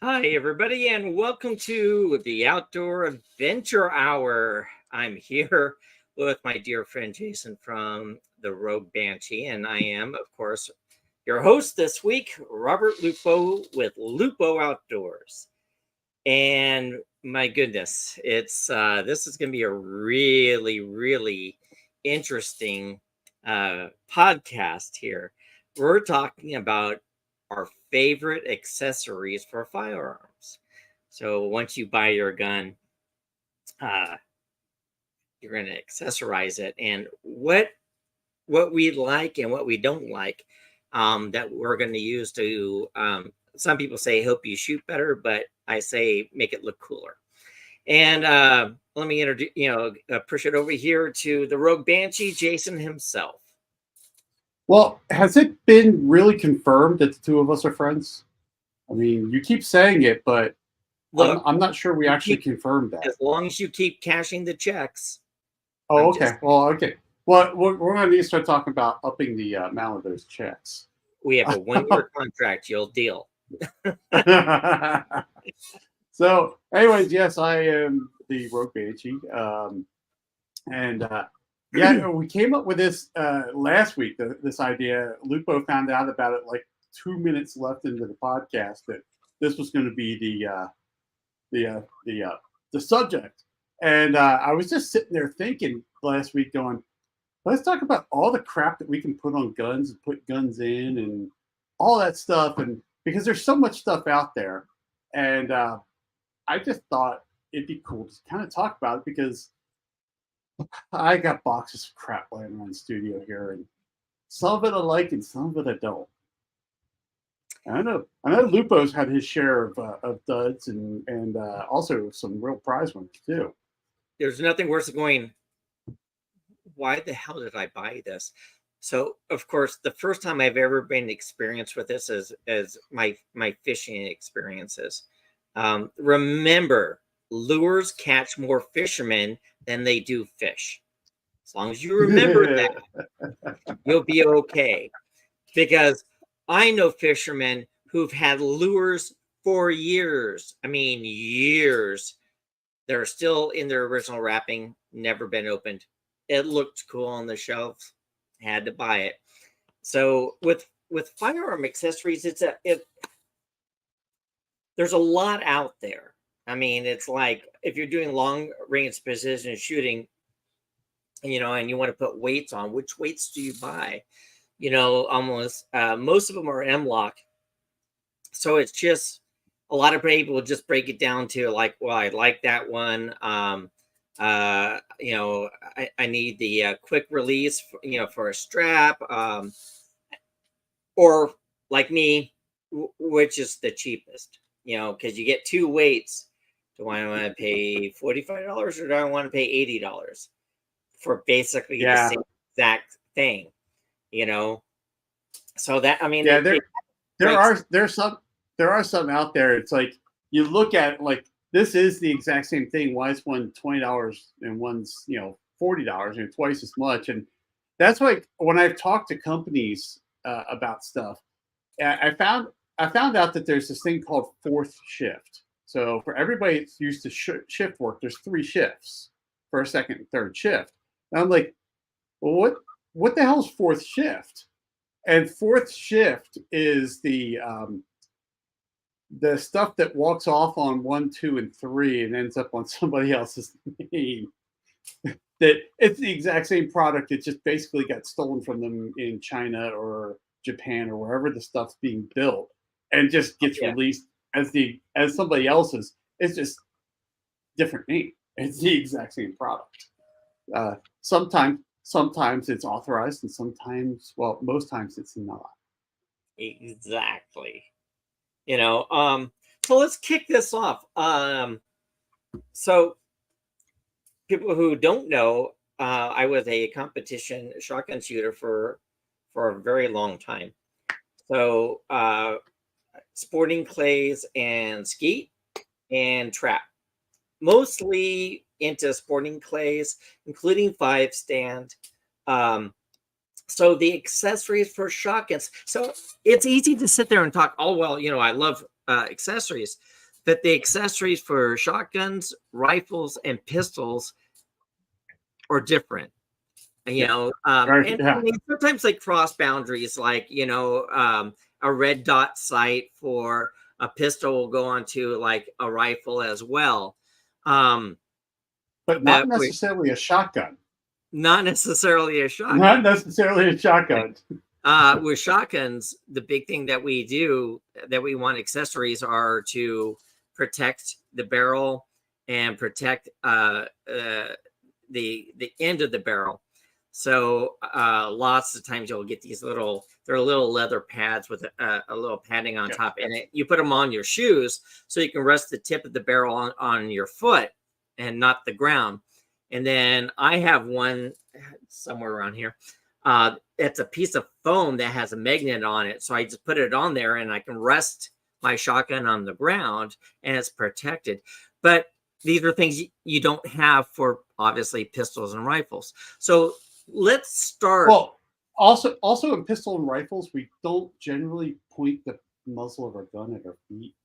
Hi, everybody, and welcome to the Outdoor Adventure Hour. I'm here with my dear friend Jason from the Rogue Banshee, and I am, of course, your host this week, Robert Lupo with Lupo Outdoors. And my goodness, it's this is going to be a really interesting podcast here. We're talking about our favorite accessories for firearms. So once you buy your gun, uh, you're going to accessorize it, and what we like and what we don't like that we're going to use to. Some people say help you shoot better, but I say make it look cooler. And let me introduce, push it over here to the Rogue Banshee, Jason himself. Well, has it been really confirmed that the two of us are friends? I mean, you keep saying it, but I'm Look, I'm not sure we you actually keep confirmed that. as long as you keep cashing the checks. Oh, I'm okay. just Well, okay. Well, we're going to need to start talking about upping the amount of those checks. We have a 1 year contract. You'll deal. So, anyways, yes, I am the Rogue Banshee, and yeah, we came up with this last week. This idea, Lupo found out about it like 2 minutes left into the podcast that this was going to be the subject. And I was just sitting there thinking last week, going, let's talk about all the crap that we can put on guns and put guns in and all that stuff. And because there's so much stuff out there, and I just thought it'd be cool to kind of talk about it because I got boxes of crap laying around the studio here, and some of it I like and some of it I don't. I know Lupo's had his share of duds and also some real prize ones too. There's nothing worse than going, why the hell did I buy this? So, of course, the first time I've ever been experienced with this is my fishing experiences. Remember, lures catch more fishermen than they do fish. As long as you remember that, you'll be okay. Because I know fishermen who've had lures for years. I mean, years. They're still in their original wrapping, never been opened. It looked cool on the shelf, had to buy it. So with firearm accessories, there's a lot out there. I mean, it's like if you're doing long range precision shooting, and you want to put weights on, which weights do you buy? Almost most of them are M-lock. So it's just a lot of people will just break it down to like, well, I like that one. I need the quick release, for a strap, or like me, which is the cheapest, because you get two weights. Do I want to pay $45 or do I want to pay $80 for basically the Yeah, same exact thing? You know, so that I mean, yeah. it There breaks. are there are some out there. It's like you look at it, like this is the exact same thing. Why is one $20 and one's $40 and twice as much? And that's why when I've talked to companies about stuff, I found out that there's this thing called fourth shift. So for everybody that's used to shift work, there's three shifts: first, second, and third shift. And I'm like, well, what the hell's fourth shift? And fourth shift is the stuff that walks off on one, two, and three and ends up on somebody else's name. That it's the exact same product. It just basically got stolen from them in China or Japan or wherever the stuff's being built, and just gets Yeah, released as somebody else's. It's just different name. It's the exact same product. Sometimes it's authorized, and sometimes, well, most times it's not. exactly. You know, so let's kick this off. So people who don't know, I was a competition shotgun shooter for a very long time. So sporting clays and skeet and trap. Mostly into sporting clays, including five stand. Um, so the accessories for shotguns. So it's easy to sit there and talk. Oh well, I love accessories, but the accessories for shotguns, rifles, and pistols are different. You know, Right. and I Yeah. mean, sometimes they cross boundaries, like, a red dot sight for a pistol will go onto like a rifle as well. Um, But not but we necessarily a shotgun. not necessarily a Not shotgun. necessarily a shotgun. With shotguns, the big thing that we do that we want accessories are to protect the barrel and protect the end of the barrel. So lots of times you'll get these they're little leather pads with a little padding on top, and you put them on your shoes so you can rest the tip of the barrel on your foot and not the ground. And then I have one somewhere around here. It's a piece of foam that has a magnet on it. So I just put it on there and I can rest my shotgun on the ground and it's protected. But these are things you don't have for obviously pistols and rifles. So let's start. Well, also in pistol and rifles, we don't generally point the muzzle of our gun at our feet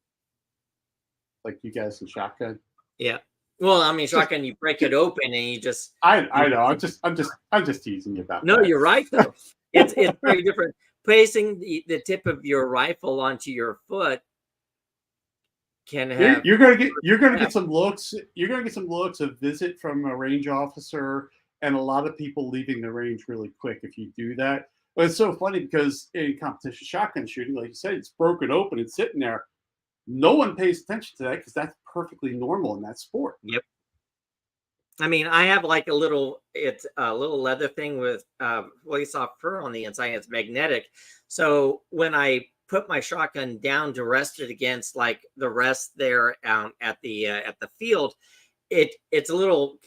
like you guys in shotgun. Yeah. Well, I mean, shotgun, you break it open and you just. I know. I'm just teasing you about No, that. you're right though. It's very different. Placing the tip of your rifle onto your foot can have. You're gonna get some looks. You're gonna get some looks, a visit from a range officer, and a lot of people leaving the range really quick if you do that. But it's so funny because in competition shotgun shooting, like you said, it's broken open, it's sitting there. No one pays attention to that because that's perfectly normal in that sport. Yep. I mean, I have like it's a little leather thing with really soft fur on the inside. It's magnetic. So when I put my shotgun down to rest it against like the rest there at the field, it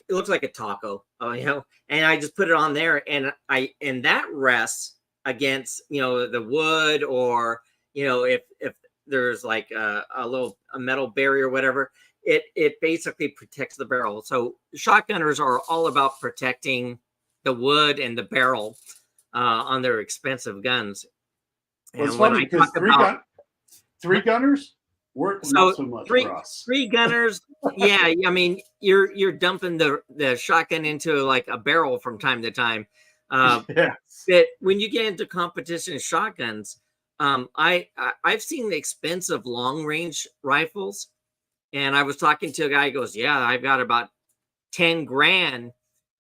looks like a taco, and I just put it on there and that rests against, the wood, or, if there's like a metal barrier or whatever, it basically protects the barrel. So shotgunners are all about protecting the wood and the barrel on their expensive guns. Well, it's And when funny I because talk about three gunners work not so much for us. three gunners, yeah, I mean, you're dumping the shotgun into like a barrel from time to time. Yes. But when you get into competition shotguns, I've seen the expensive long range rifles, and I was talking to a guy who goes, yeah, I've got about 10 grand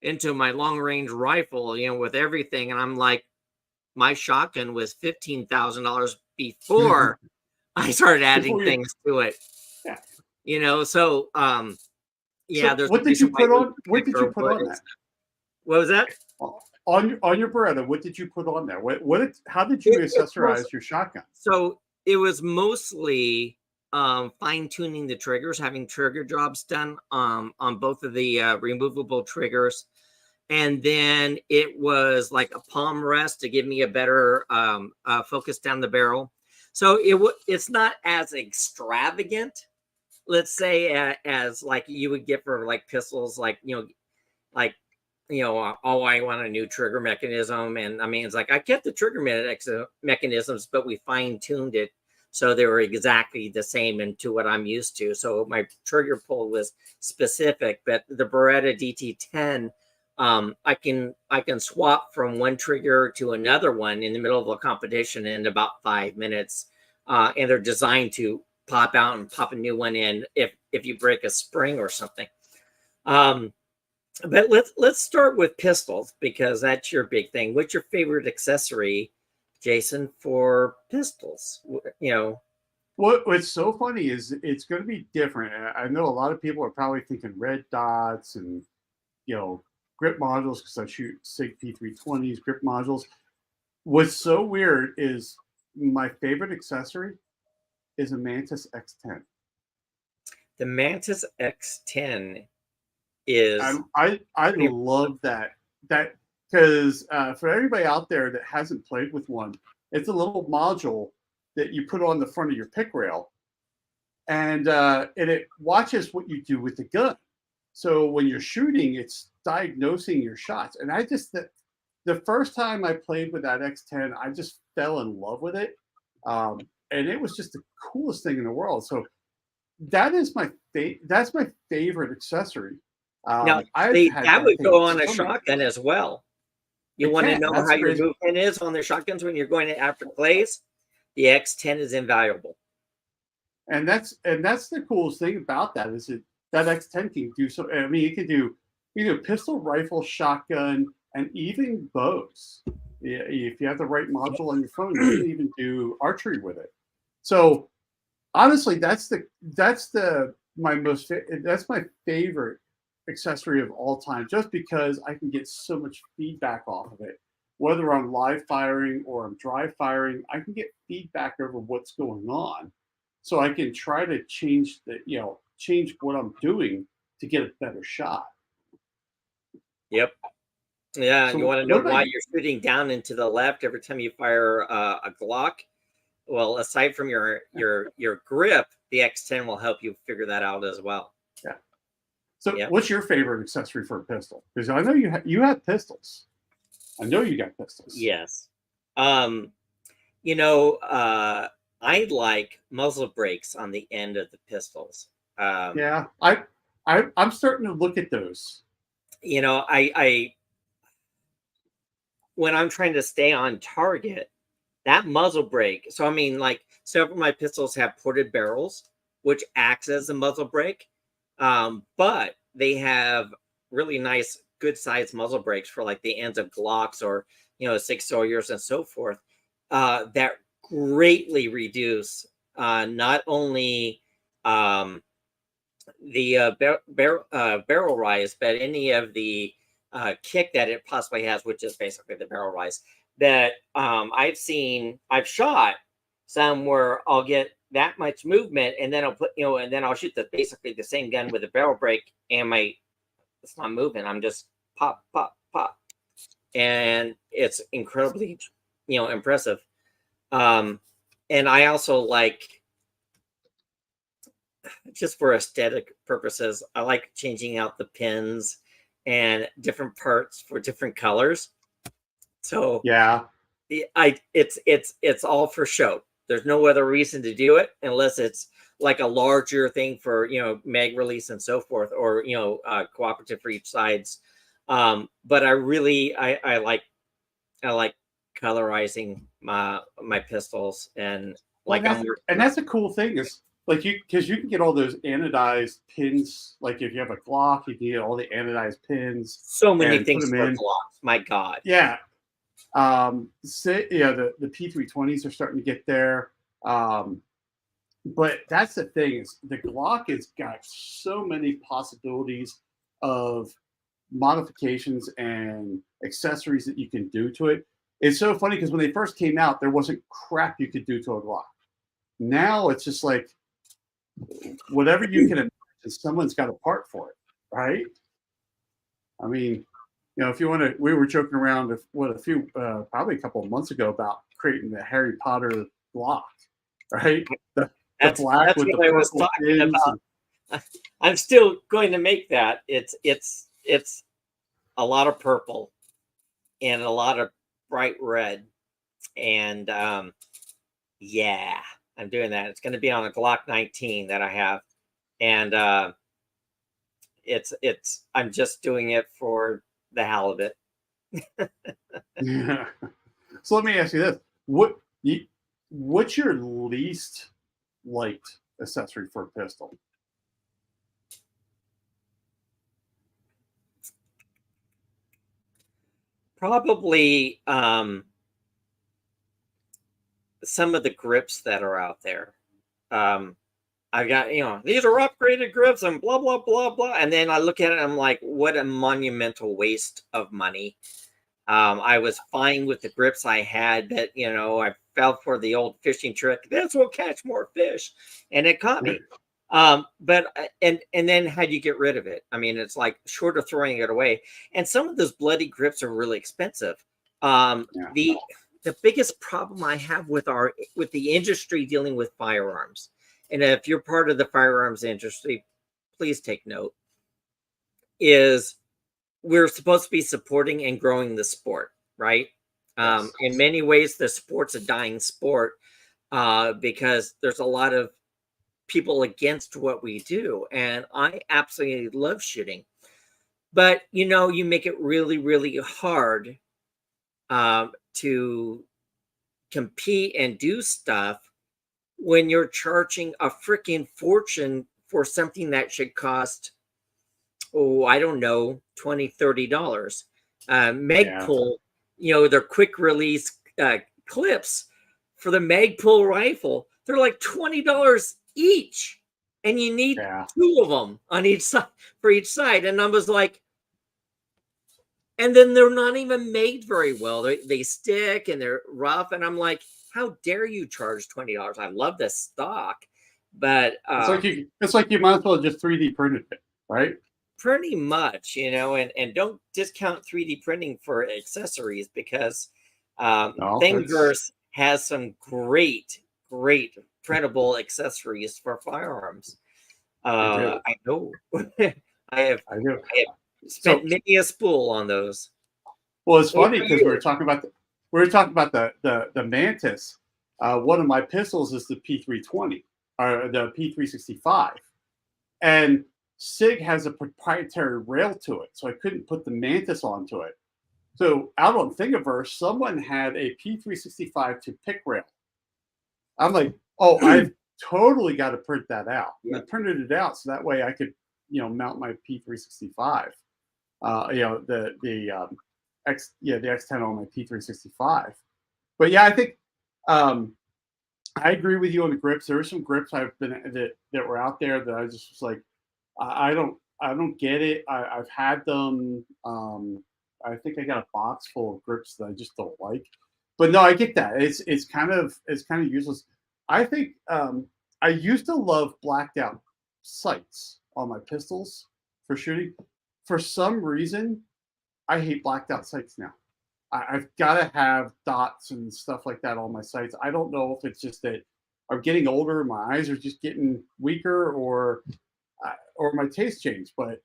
into my long range rifle, with everything. And I'm like, my shotgun was $15,000 before I started adding Before you, things to it. yeah. So yeah, So there's what did you put on? What did you put on that? What was that? On your Beretta, what did you put on there? How did you accessorize your shotgun? So it was mostly fine tuning the triggers, having trigger jobs done on both of the removable triggers. And then it was like a palm rest to give me a better focus down the barrel. So it's not as extravagant, let's say, as like you would get for like pistols, like, like, oh, I want a new trigger mechanism. And I mean, it's like I kept the trigger mechanisms, but we fine tuned it so they were exactly the same and to what I'm used to. So my trigger pull was specific, but the Beretta DT10, I can swap from one trigger to another one in the middle of a competition in about 5 minutes, and they're designed to pop out and pop a new one in if you break a spring or something. But let's start with pistols because that's your big thing. What's your favorite accessory, Jason, for pistols? What's so funny is it's going to be different. I know a lot of people are probably thinking red dots and grip modules because I shoot SIG P320s, grip modules. What's so weird is my favorite accessory is a Mantis X10. The Mantis X10 is I love that because for everybody out there that hasn't played with one, it's a little module that you put on the front of your pick rail, and it watches what you do with the gun. So when you're shooting, it's diagnosing your shots. And the first time I played with that X10, I just fell in love with it. and it was just the coolest thing in the world. So that is that's my favorite accessory. Now, I've had that that would thing go on a so many shotgun times. as well. You It want to can. know That's how the your crazy. movement is on the shotguns when you're going after clays? The X10 is invaluable. And that's the coolest thing about that is that X10 can do so. I mean, it can do pistol, rifle, shotgun, and even bows. Yeah, if you have the right module on your phone, you can even do archery with it. So honestly, that's my favorite accessory of all time, just because I can get so much feedback off of it. Whether I'm live firing or I'm dry firing, I can get feedback over what's going on, so I can try to change what I'm doing to get a better shot. Yep. Yeah, you So want to know what about why you? you're shooting down and to the left every time you fire a Glock? Well, aside from your grip, the X10 will help you figure that out as well. Yeah. So Yep. what's your favorite accessory for a pistol? Because I know you have pistols. I know you got pistols. Yes. Um, you know, I like muzzle brakes on the end of the pistols. Yeah, I'm starting to look at those. You know, I when I'm trying to stay on target, that muzzle brake. So I mean, like several of my pistols have ported barrels, which acts as a muzzle brake, but they have really nice, good sized muzzle brakes for like the ends of Glocks or 6 Sawyers and so forth. That greatly reduce not only um, the barrel rise, but any of the kick that it possibly has, which is basically the barrel rise. That I've shot some where I'll get that much movement, and then and then I'll shoot basically the same gun with a barrel brake, and it's not moving. I'm just pop, pop, pop, and it's incredibly, impressive. And I also like, just for aesthetic purposes, I like changing out the pins and different parts for different colors. So Yeah, it's all for show. There's no other reason to do it unless it's like a larger thing for mag release and so forth, or cooperative for each sides. But I like colorizing my pistols, and well, like I'm that's a cool thing is like because you can get all those anodized pins. Like if you have a Glock, you can get all the anodized pins so many and put things them for in. Glocks. My God. Yeah, the P320s are starting to get there. But that's the thing is the Glock has got so many possibilities of modifications and accessories that you can do to it. It's so funny because when they first came out, there wasn't crap you could do to a Glock. Now it's just like whatever you can imagine, someone's got a part for it, right? I mean, if you want to, we were joking around probably a couple of months ago about creating the Harry Potter Glock, right? The black That's with the what I was purple talking pins. about. I'm still going to make that. It's a lot of purple and a lot of bright red, and yeah, I'm doing that. It's going to be on a Glock 19 that I have, and I'm just doing it for the hell of it. Yeah. So let me ask you this: what's your least liked accessory for a pistol? Probably some of the grips that are out there. I got, these are upgraded grips and blah, blah, blah, blah. And then I look at it and I'm like, what a monumental waste of money. I was fine with the grips I had, but, I fell for the old fishing trick. This will catch more fish. And it caught me. And then how do you get rid of it? I mean, it's like short of throwing it away. And some of those bloody grips are really expensive. Yeah. The biggest problem I have with the industry dealing with firearms, and if you're part of the firearms industry, please take note, is we're supposed to be supporting and growing the sport, right? Yes. In many ways, the sport's a dying sport. because there's a lot of people against what we do. And I absolutely love shooting. But, you make it really, really hard to compete and do stuff when you're charging a freaking fortune for something that should cost, I don't know, $20, $30. Yeah. Magpul, their quick release clips for the Magpul rifle, they're like $20 each. And you need Yeah. 2 of them on each side for each side. And I was like, and then they're not even made very well. They stick and they're rough. And I'm like, how dare you charge $20? I love the stock, but It's like you might as well just 3D printed it, right? pretty much, and don't discount 3D printing for accessories, because No, it's Thingiverse has some great, great printable accessories for firearms. I do. I know. I have, I do. I have So, spent many a spool on those. well, it's What funny about because we you? were talking about the Mantis. One of my pistols is the P320 or the P365, and SIG has a proprietary rail to it, so I couldn't put the Mantis onto it. So out on Thingiverse, someone had a P365 to pick rail. I'm like, oh, I've totally got to print that out. And I printed it out so that way I could, mount my P365. The X10 on my P365. But yeah, I think I agree with you on the grips. There are some grips I've been that were out there that I just was like, I don't get it. I've had them. I think I got a box full of grips that I just don't like. But no, I get that. It's kind of useless. I think I used to love blacked out sights on my pistols for shooting. For some reason, I hate blacked out sights now. I've got to have dots and stuff like that on my sights. I don't know if it's just that I'm getting older, my eyes are just getting weaker, or my taste changed. But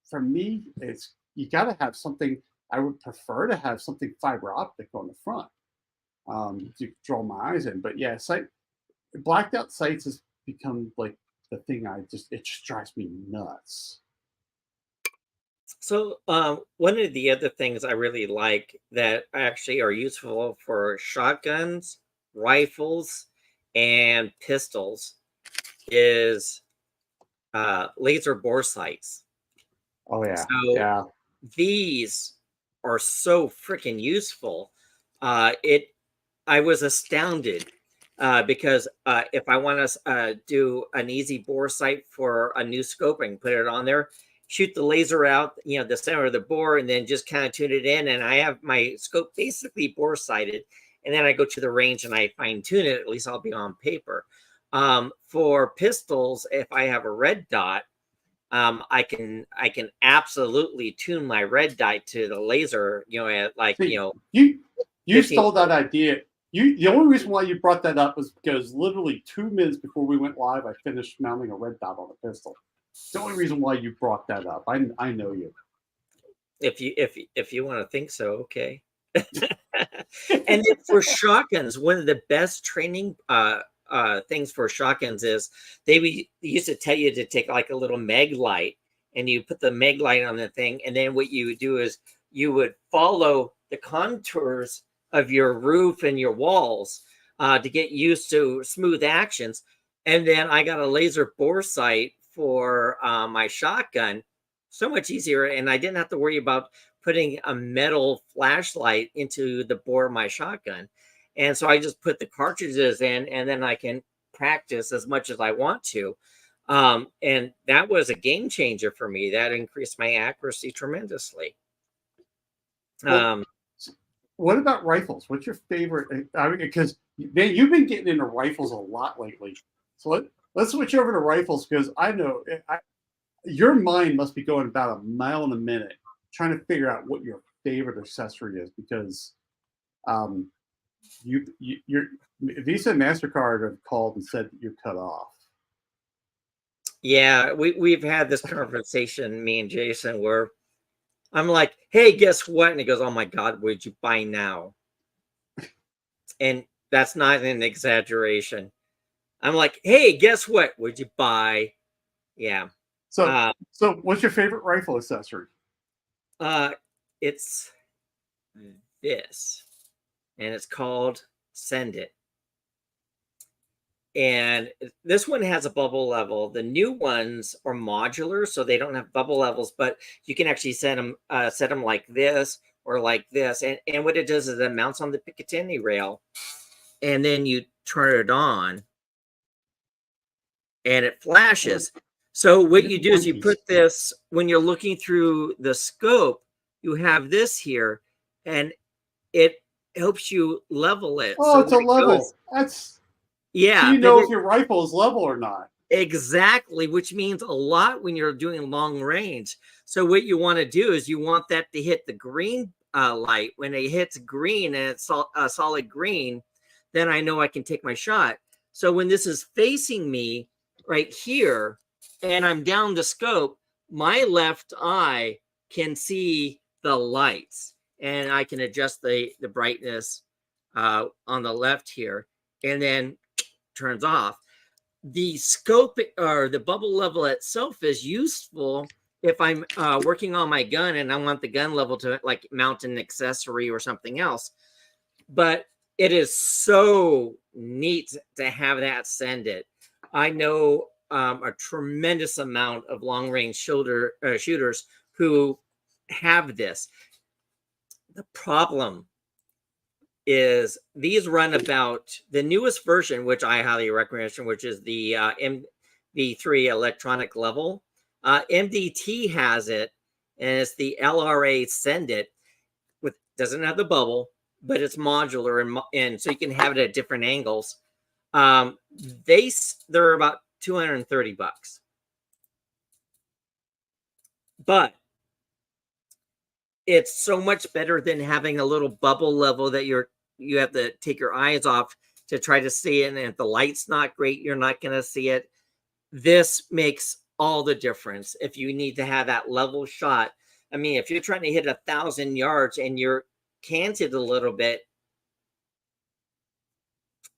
for me, it's you got to have something. I would prefer to have something fiber optic on the front to draw my eyes in. But yeah, blacked out sights has become like the thing. It just drives me nuts. So, one of the other things I really like that actually are useful for shotguns, rifles, and pistols is laser bore sights. Oh yeah, So yeah. these are so freaking useful. I was astounded because if I want to do an easy bore sight for a new scope, I can put it on there, shoot the laser out, the center of the bore, and then just kind of tune it in. And I have my scope basically bore sighted. And then I go to the range and I fine tune it. At least I'll be on paper. For pistols, if I have a red dot, I can absolutely tune my red dot to the laser, at like, See, you 15. stole that idea. The only reason why you brought that up was because literally 2 minutes before we went live, I finished mounting a red dot on a pistol. It's the only reason why you brought that up. I know you. If you want to think so, okay. And then for shotguns, one of the best training things for shotguns is they used to tell you to take like a little mag light, and you put the mag light on the thing, and then what you would do is you would follow the contours of your roof and your walls to get used to smooth actions. And then I got a laser bore sight for my shotgun, so much easier, and I didn't have to worry about putting a metal flashlight into the bore of my shotgun. And so I just put the cartridges in, and then I can practice as much as I want to. And that was a game changer for me. That increased my accuracy tremendously. Well, what about rifles? What's your favorite? I mean, because you've been getting into rifles a lot lately. So let's switch over to rifles, because I know your mind must be going about a mile in a minute trying to figure out what your favorite accessory is, because your Visa and MasterCard have called and said that you're cut off. Yeah, we've had this conversation, me and Jason, where I'm like, hey, guess what? And he goes, oh my God, what did you buy now? And That's not an exaggeration. I'm like, hey, guess what? Would you buy? Yeah. So, so what's your favorite rifle accessory? It's this, and it's called Send It. And this one has a bubble level. The new ones are modular, so they don't have bubble levels, but you can actually set them like this or like this. And what it does is it mounts on the Picatinny rail, and then you turn it on, and it flashes. So what you do is you put this, when you're looking through the scope, you have this here, and it helps you level it. Oh, So it's a level. That's yeah. So you know if your rifle is level or not. Exactly, which means a lot when you're doing long range. So what you want to do is you want that to hit the green light. When it hits green and it's a solid green, then I know I can take my shot. So when this is facing me right here and I'm down the scope, my left eye can see the lights, and I can adjust the brightness on the left here, and then turns off. The scope or the bubble level itself is useful if I'm working on my gun and I want the gun level to like mount an accessory or something else. But it is so neat to have that Send It. I know a tremendous amount of long range shooters who have this. The problem is these run about the newest version, which I highly recommend, which is the MD3 electronic level. MDT has it, and it's the LRA Send It, with doesn't have the bubble, but it's modular, and so you can have it at different angles. They're about $230, but it's so much better than having a little bubble level that you have to take your eyes off to try to see it. And if the light's not great, you're not going to see it. This makes all the difference if you need to have that level shot. I mean, if you're trying to hit 1,000 yards and you're canted a little bit,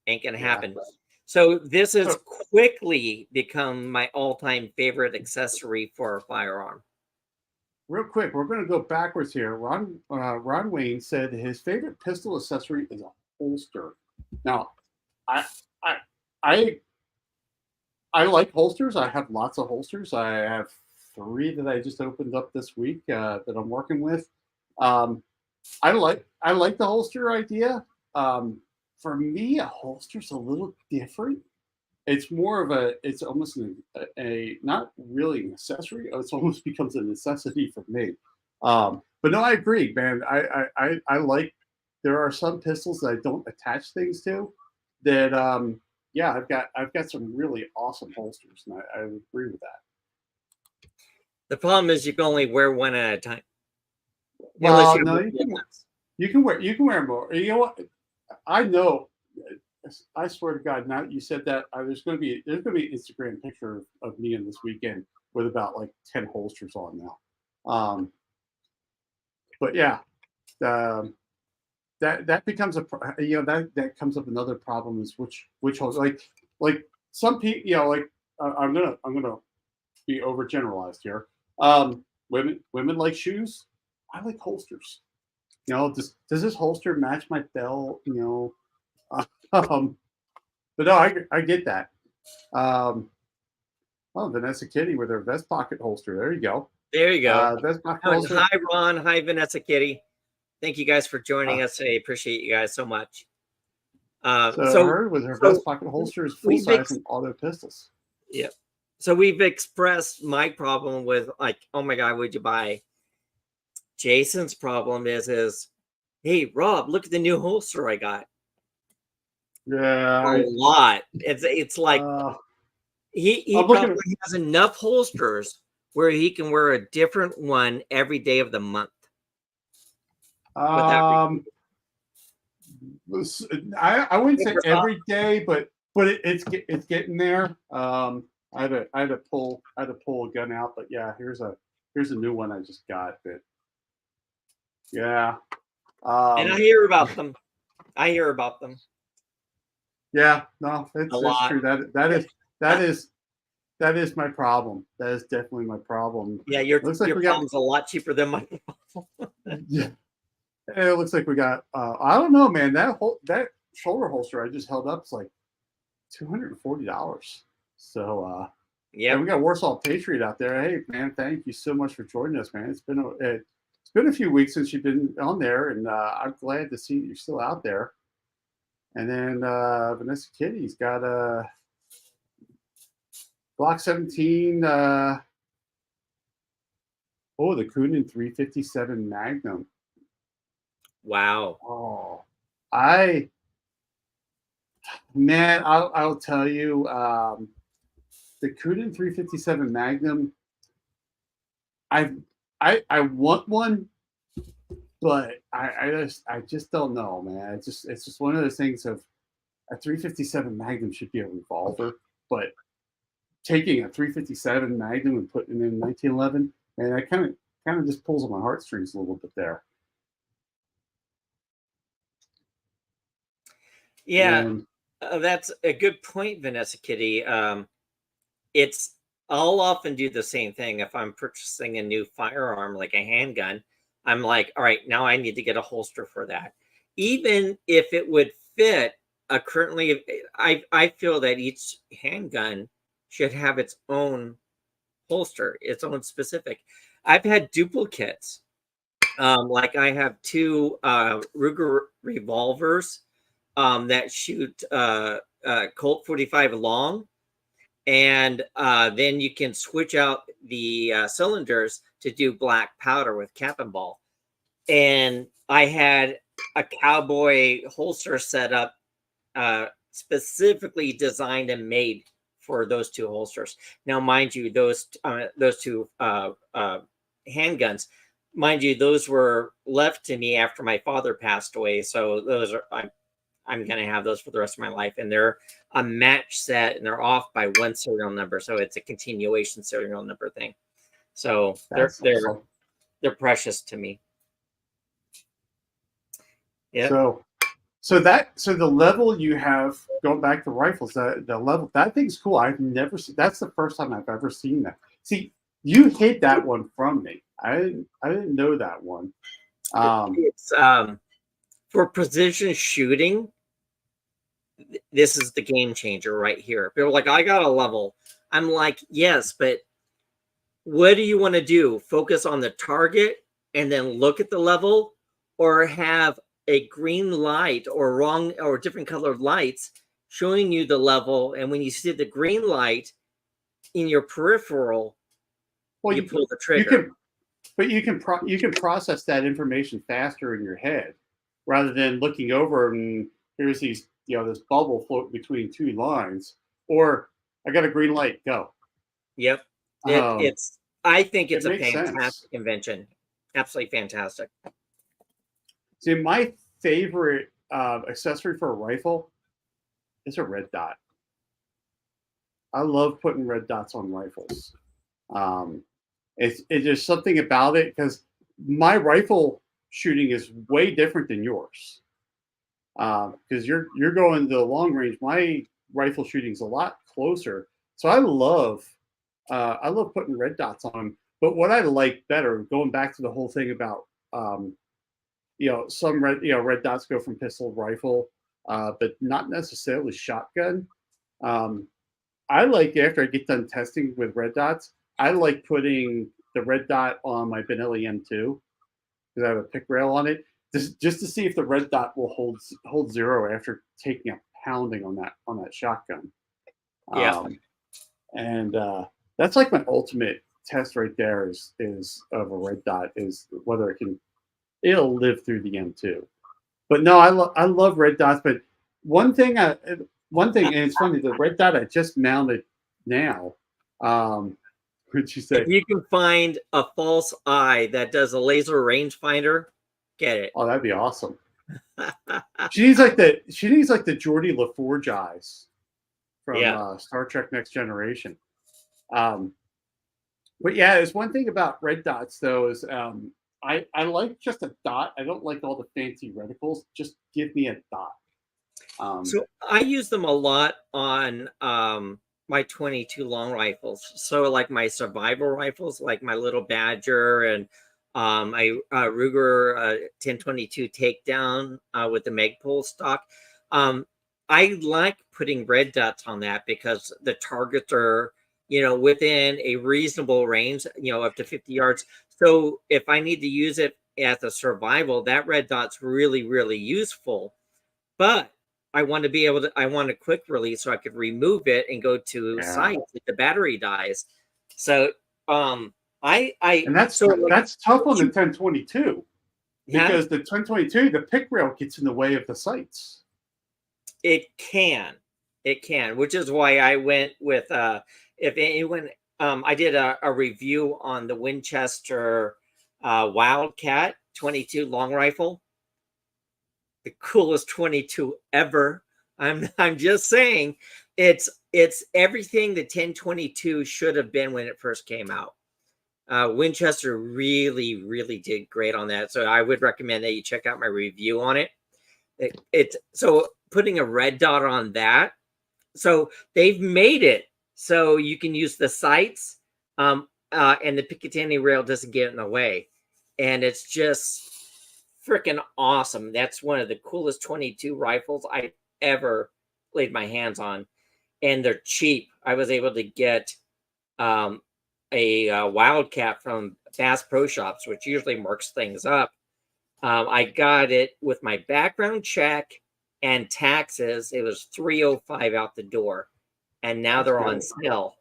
ain't going to happen. So this has quickly become my all-time favorite accessory for a firearm. Real quick, we're going to go backwards here. Ron Wayne said his favorite pistol accessory is a holster. Now, I like holsters. I have lots of holsters. I have 3 that I just opened up this week that I'm working with. I like the holster idea. For me, a holster's a little different. It's more of it's almost a not really an accessory. It almost becomes a necessity for me. But no, I agree, man. I like, there are some pistols that I don't attach things to that, yeah, I've got some really awesome holsters, and I would agree with that. The problem is you can only wear one at a time. Well, no, you can wear more. You know what? I know. I swear to God, now you said that, there's going to be an Instagram picture of me in this weekend with about like 10 holsters on now. But yeah, that becomes that comes up another problem is which holster, like some people, like I'm gonna be overgeneralized here. Women like shoes. I like holsters. Does this holster match my belt? But no, I get that. Vanessa Kitty with her vest pocket holster. There you go. There you go. Vest pocket holster. Hi, Ron. Hi, Vanessa Kitty. Thank you guys for joining us today. Appreciate you guys so much. So her with her vest pocket holster is full size and auto pistols. Yep. So we've expressed my problem with like, oh my God, would you buy? Jason's problem is, hey, Rob, look at the new holster I got. Yeah, a lot. It's like he probably has enough holsters where he can wear a different one every day of the month. I wouldn't say every day, but it's getting there. I had to pull a gun out, but yeah, here's a new one I just got. That yeah, and I hear about them. Yeah, no, a that's lot. true. That is my problem. That is definitely my problem. Yeah, your Looks like your we got problem's a lot cheaper than my yeah. It looks like we got. I don't know, man. That shoulder holster I just held up is like $240. So and we Yep. got Warsaw Patriot out there. Hey, man, thank you so much for joining us, man. It's been a few weeks since you've been on there, and I'm glad to see that you're still out there. And then Vanessa Kitty's got a Glock 17. The Kunin 357 Magnum. Wow. Oh, I man, I'll tell you, the Kunin 357 Magnum. I I want one, but I just don't know, man. It's just one of those things of a 357 Magnum should be a revolver, but taking a 357 Magnum and putting it in 1911, and that kind of just pulls on my heartstrings a little bit there. Yeah, And that's a good point, Vanessa Kitty. It's I'll often do the same thing if I'm purchasing a new firearm, like a handgun. I'm like, all right, now I need to get a holster for that. Even if it would fit currently, I feel that each handgun should have its own holster, its own specific. I've had duplicates. Like I have two Ruger revolvers that shoot Colt 45 long, and then you can switch out the cylinders to do black powder with cap and ball. And I had a cowboy holster set up specifically designed and made for those two holsters. Now, mind you, those two handguns, mind you, those were left to me after my father passed away. So those are I'm going to have those for the rest of my life. And they're a match set and they're off by one serial number. So it's a continuation serial number thing. So that's awesome. they're precious to me. Yeah. So the level you have going back to rifles, the level that thing's cool. I've never seen. That's the first time I've ever seen that. See, you hid that one from me. I didn't know that one. It's for precision shooting. This is the game changer right here. People are like, I got a level. I'm like, yes, but what do you want to do? Focus on the target and then look at the level, or have a green light or wrong or different colored lights showing you the level, and when you see the green light in your peripheral, well, you pull the trigger. You can process that information faster in your head rather than looking over and here's these this bubble float between two lines, or I got a green light, go. Yep. Um, It's I think it's it a makes sense. fantastic invention. Absolutely fantastic. See, my favorite accessory for a rifle is a red dot. I love putting red dots on rifles. Um, it's just something about it because my rifle shooting is way different than yours. Because you're going the long range. My rifle shooting is a lot closer. So I love putting red dots on them. But what I like better, going back to the whole thing about some red dots go from pistol to rifle, but not necessarily shotgun. I like after I get done testing with red dots, I like putting the red dot on my Benelli M2 because I have a pick rail on it, just to see if the red dot will hold zero after taking a pounding on that shotgun. Yeah. And that's like my ultimate test right there is of a red dot is whether it'll live through the M2. But no, I love red dots. But one thing, and it's funny, the red dot I just mounted now. What'd you say? If you can find a false eye that does a laser rangefinder, get it. Oh, that'd be awesome. She needs like the Geordie LaForge eyes from Star Trek Next Generation. But yeah, there's one thing about red dots though is I like just a dot. I don't like all the fancy reticles. Just give me a dot. So I use them a lot on my 22 long rifles. So like my survival rifles, like my little Badger and my Ruger 1022 takedown with the Magpul stock. I like putting red dots on that because the targets are, within a reasonable range, up to 50 yards. So if I need to use it as a survival, that red dot's really, really useful. But I want to be able to, I want a quick release so I could remove it and go to sites if the battery dies. So, and that's tough on the 1022 because the 1022, the pick rail gets in the way of the sights. It can, which is why I went with, if anyone, I did a review on the Winchester Wildcat 22 long rifle. The coolest 22 ever. I'm just saying, it's everything the 1022 should have been when it first came out. Winchester really, really did great on that. So I would recommend that you check out my review on it. It's so putting a red dot on that. So they've made it so you can use the sights, and the Picatinny rail doesn't get in the way, and it's just freaking awesome. That's one of the coolest 22 rifles I've ever laid my hands on, and they're cheap. I was able to get a Wildcat from Bass Pro Shops, which usually marks things up. I got it with my background check and taxes. It was $305 out the door, and now they're on sale.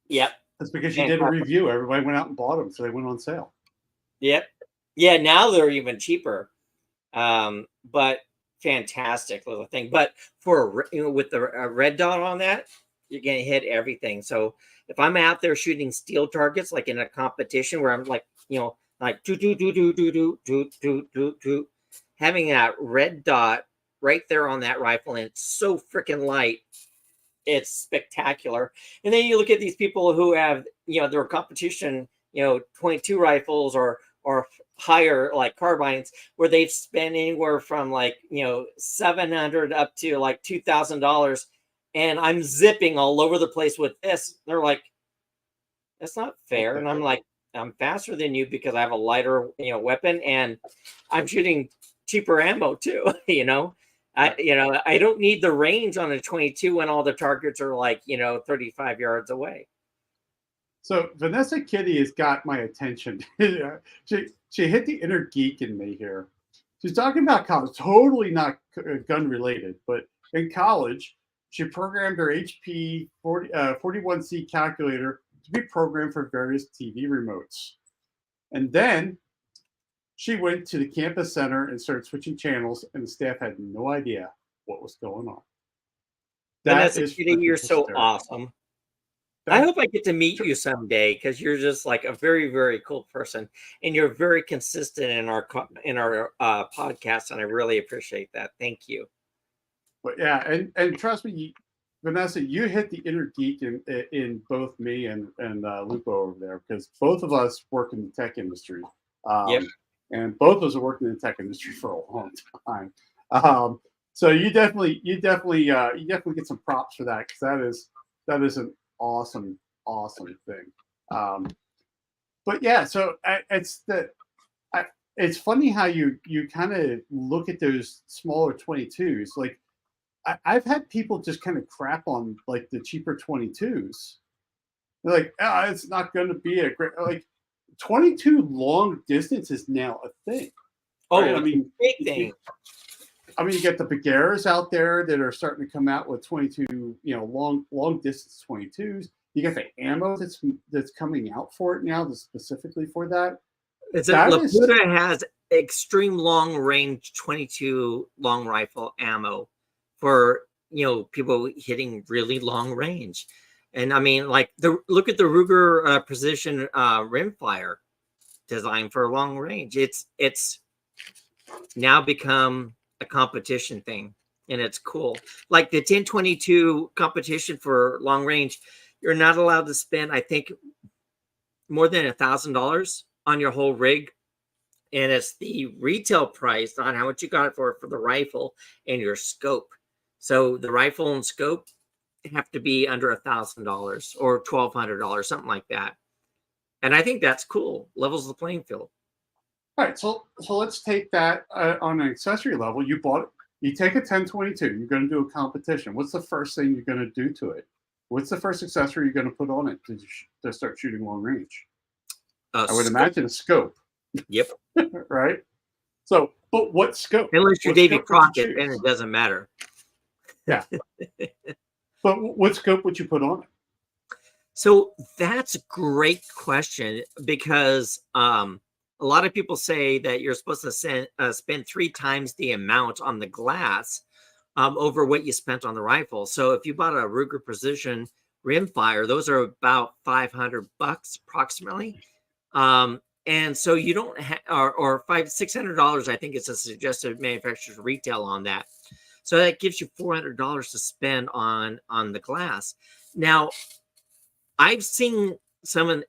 Yep. That's because you did a review. Everybody went out and bought them, so they went on sale. Yep. Yeah, now they're even cheaper. But fantastic little thing. But for with the red dot on that, you're gonna hit everything. So if I'm out there shooting steel targets, like in a competition where I'm like, like having that red dot right there on that rifle, and it's so freaking light. It's spectacular. And then you look at these people who have, their competition, 22 rifles or higher like carbines, where they've spent anywhere from like, $700 up to like $2,000. And I'm zipping all over the place with this. They're like, that's not fair. And I'm like, I'm faster than you because I have a lighter, weapon, and I'm shooting cheaper ammo too, I don't need the range on a 22 when all the targets are like, 35 yards away. So Vanessa Kitty has got my attention. She hit the inner geek in me here. She's talking about college, totally not gun related, but in college, she programmed her HP 41C calculator to be programmed for various TV remotes. And then she went to the campus center and started switching channels, and the staff had no idea what was going on. Vanessa Kitty, you're so awesome. I hope I get to meet you someday because you're just like a very, very cool person, and you're very consistent in our podcast, and I really appreciate that. Thank you. But yeah, and trust me, Vanessa, you hit the inner geek in both me and Lupo over there, because both of us work in the tech industry. Yep. And both of us are working in the tech industry for a long time. So you definitely get some props for that, because that is an awesome thing. But yeah, so it's funny how you kind of look at those smaller 22s. Like I've had people just kind of crap on like the cheaper 22s. They're like, it's not going to be a great, like 22 long distance is now a thing. Oh, right? I mean, big thing. You get the Bigueras out there that are starting to come out with 22, long distance 22s. You got the ammo that's coming out for it now, specifically for that. Laputa has extreme long range 22 long rifle ammo for people hitting really long range. And I mean, like look at the Ruger Precision rimfire designed for long range. It's now become a competition thing, and it's cool. Like the 1022 competition for long range, you're not allowed to spend, I think, more than $1,000 on your whole rig. and it's the retail price on how much you got it for the rifle and your scope. So the rifle and scope have to be under $1,000 or $1,200, something like that. And I think that's cool. Levels the playing field. All right, so let's take that on an accessory level. You bought it. You take a 1022. You're going to do a competition. What's the first thing you're going to do to it? What's the first accessory you're going to put on it to start shooting long range? I would imagine a scope. Yep. Right. So, but what scope? Unless you're Davy Crockett, then it doesn't matter. Yeah. But what scope would you put on it? So that's a great question, because a lot of people say that you're supposed to spend 3 times the amount on the glass over what you spent on the rifle. So if you bought a Ruger Precision rimfire, those are about $500 approximately. And so you don't have, or $600, I think it's a suggested manufacturer's retail on that. So that gives you $400 to spend on the glass. Now, I've seen some of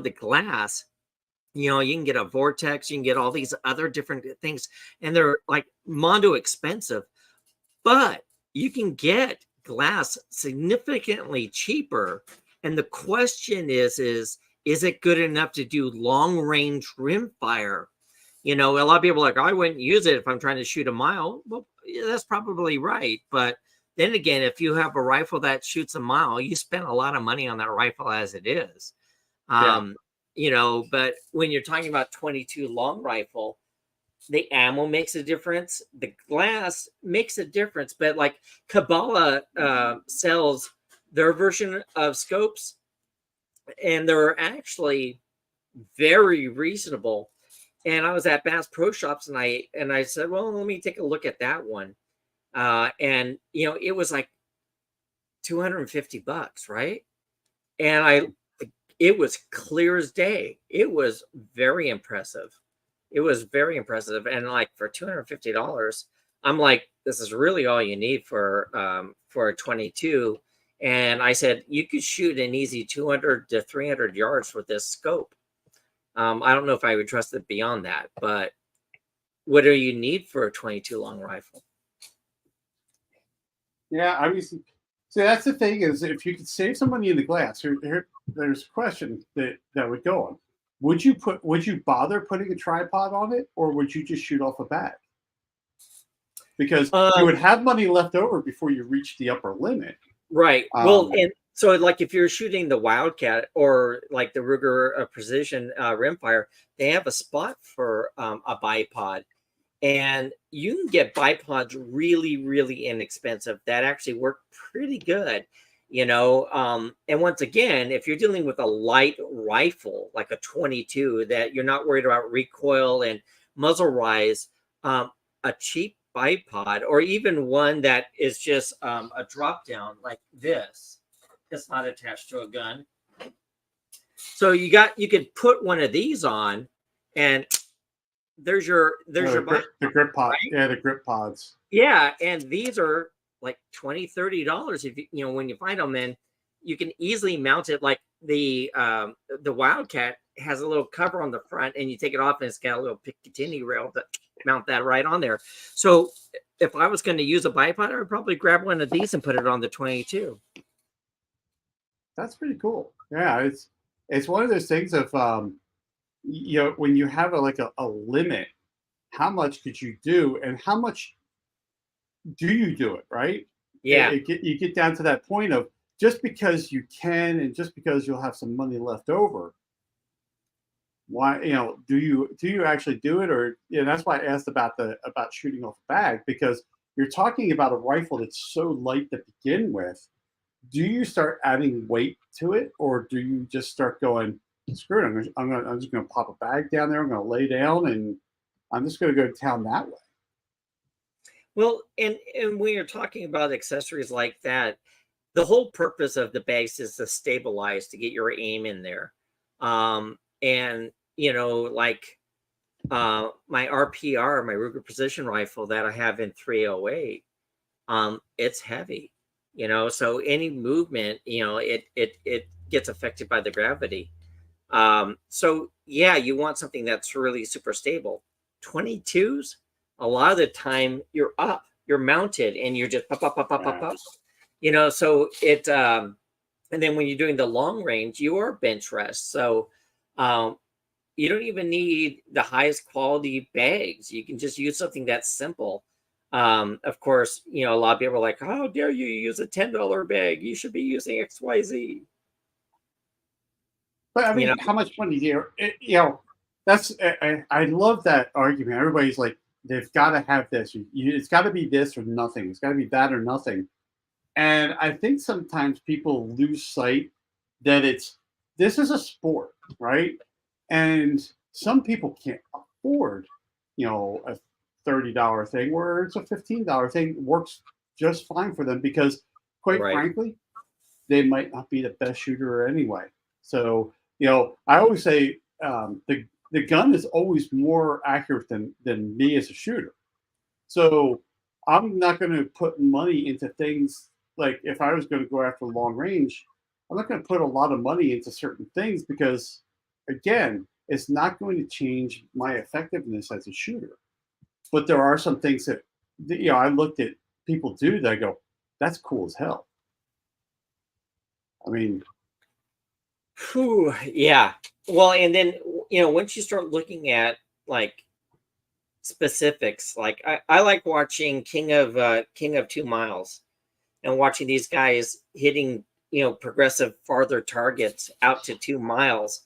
the glass. You know, you can get a Vortex, you can get all these other different things, and they're like mondo expensive. But you can get glass significantly cheaper. And the question is it good enough to do long range rimfire? You know, a lot of people are like, I wouldn't use it if I'm trying to shoot a mile. Well, yeah, that's probably right. But then again, if you have a rifle that shoots a mile, you spend a lot of money on that rifle as it is. You know, but when you're talking about 22 long rifle, the ammo makes a difference. The glass makes a difference. But like Kabbalah sells their version of scopes, and they're actually very reasonable. And I was at Bass Pro Shops, and I said, well, let me take a look at that one. And you know, it was like $250, right? And it was clear as day. It was very impressive. It was very impressive. And like for $250, I'm like, this is really all you need for a 22. And I said, you could shoot an easy 200 to 300 yards with this scope. I don't know if I would trust it beyond that, but what do you need for a 22 long rifle? Yeah, I mean, see, that's the thing, is if you could save some money in the glass, there's a question that would go on. Would you bother putting a tripod on it, or would you just shoot off a bag? Because you would have money left over before you reach the upper limit. Right. Well, and so like if you're shooting the Wildcat or like the Ruger Precision rimfire, they have a spot for a bipod. And you can get bipods really, really inexpensive that actually work pretty good, you know. And once again, if you're dealing with a light rifle like a 22 that you're not worried about recoil and muzzle rise, a cheap bipod, or even one that is just a drop down like this, it's not attached to a gun. So you could put one of these on, and there's your grip pod, right? Yeah, the grip pods. Yeah, and these are like $20-$30 if you know, when you find them. And you can easily mount it. Like the Wildcat has a little cover on the front, and you take it off, and it's got a little Picatinny rail to mount that right on there. So if I was going to use a bipod, I would probably grab one of these and put it on the 22. That's pretty cool. Yeah, it's one of those things of you know, when you have a limit, how much could you do, and how much do you do it, right? Yeah. You get down to that point of, just because you can, and just because you'll have some money left over, why, you know, do you actually do it? Or, you know, that's why I asked about shooting off a bag, because you're talking about a rifle that's so light to begin with. Do you start adding weight to it, or do you just start going, screw it, I'm just gonna pop a bag down there, I'm gonna lay down, and I'm just gonna go to town that way? Well, and when you're talking about accessories like that, the whole purpose of the bags is to stabilize, to get your aim in there. And you know, like my RPR, my Ruger Precision rifle that I have in 308, it's heavy, you know, so any movement, you know, it gets affected by the gravity. So yeah, you want something that's really super stable. 22s, a lot of the time you're up, you're mounted, and you're just pop, pop, pop, pop, pop, Yeah. pop. So and then when you're doing the long range, you are bench rest. So um, you don't even need the highest quality bags. You can just use something that's simple. Of course, a lot of people are like, "How dare you use a $10 bag? You should be using XYZ." But I You know, mean, how much money do that's I love that argument. Everybody's like, they've got to have this. It's got to be this or nothing. It's got to be that or nothing. And I think sometimes people lose sight that this is a sport, right? And some people can't afford, a $30 thing, where it's a $15 thing works just fine for them because, quite right? frankly, they might not be the best shooter anyway. So, I always say the gun is always more accurate than me as a shooter. So I'm not going to put money into things like if I was going to go after long range, I'm not going to put a lot of money into certain things because, again, it's not going to change my effectiveness as a shooter. But there are some things that I looked at people do that I go, that's cool as hell. I mean, Whew, yeah. Well, and then once you start looking at like specifics, like I like watching King of 2 Miles and watching these guys hitting progressive farther targets out to 2 miles,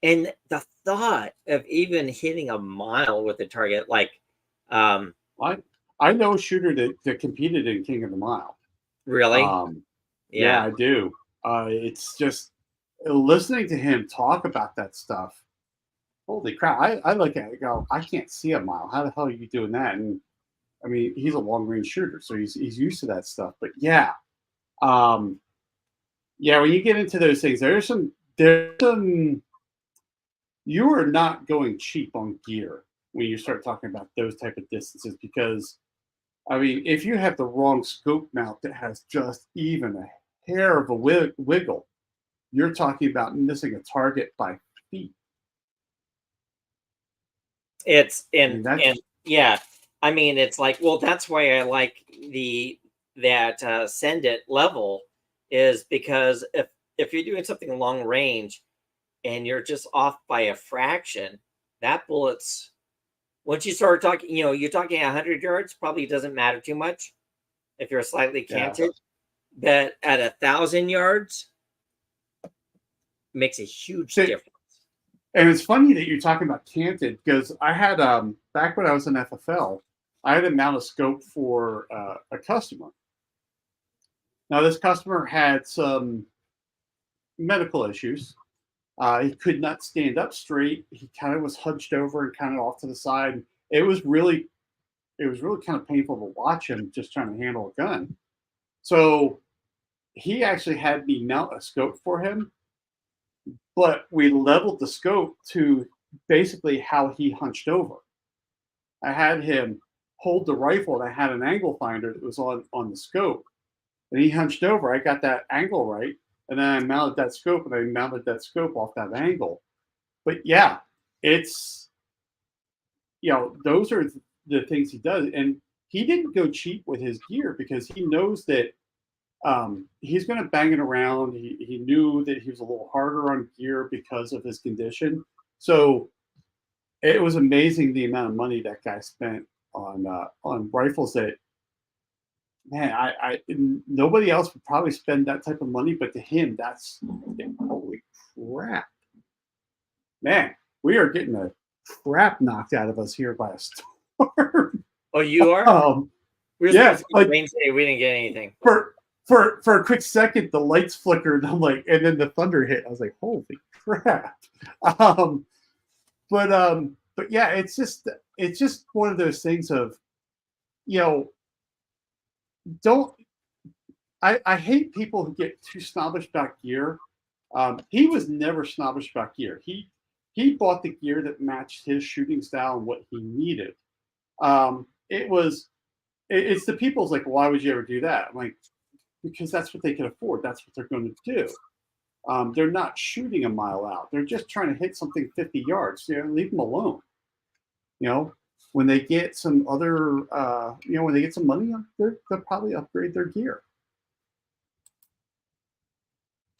and the thought of even hitting a mile with a target, like um I I know a shooter that competed in King of the Mile. really, Um, yeah, yeah. I do. It's just listening to him talk about that stuff. Holy crap! I look at it and go, I can't see a mile. How the hell are you doing that? And I mean, he's a long range shooter, so he's used to that stuff. But yeah, um, yeah, when you get into those things, there's some. You are not going cheap on gear when you start talking about those type of distances because I mean, if you have the wrong scope mount that has just even a hair of a wiggle, you're talking about missing a target by feet. It's I mean, and that's yeah, I mean, it's like, well, that's why I like the that send it level, is because if you're doing something long range and you're just off by a fraction, that bullet's, once you start talking, you're talking 100 yards, probably doesn't matter too much if you're slightly yeah. canted. But at 1,000 yards, makes a huge See, difference. and it's funny that you're talking about canted because I had back when I was in FFL, I had to mount a scope for a customer. Now this customer had some medical issues. He could not stand up straight. He kind of was hunched over and kind of off to the side. It was really kind of painful to watch him just trying to handle a gun. So he actually had me mount a scope for him, but we leveled the scope to basically how he hunched over. I had him hold the rifle and I had an angle finder that was on the scope. And he hunched over. I got that angle right. And then I mounted that scope and I mounted that scope off that angle. But yeah, it's, those are the things he does. And he didn't go cheap with his gear because he knows that he's going to bang it around. He knew that he was a little harder on gear because of his condition. So it was amazing the amount of money that guy spent on rifles that, man, nobody else would probably spend that type of money, but to him, that's holy crap, man. We are getting the crap knocked out of us here by a storm. Oh, you are? um, We were yeah, supposed to get like rain today. We didn't get anything. for a quick second, the lights flickered. I'm like, and then the thunder hit. I was like, holy crap. Um, but yeah, it's just one of those things of, you know, don't I hate people who get too snobbish about gear. He was never snobbish about gear. He bought the gear that matched his shooting style and what he needed. It's the people's like, why would you ever do that? I'm like, because that's what they can afford. That's what they're going to do. They're not shooting a mile out. They're just trying to hit something 50 yards. Leave them alone. You know, when they get some other, when they get some money, they'll probably upgrade their gear.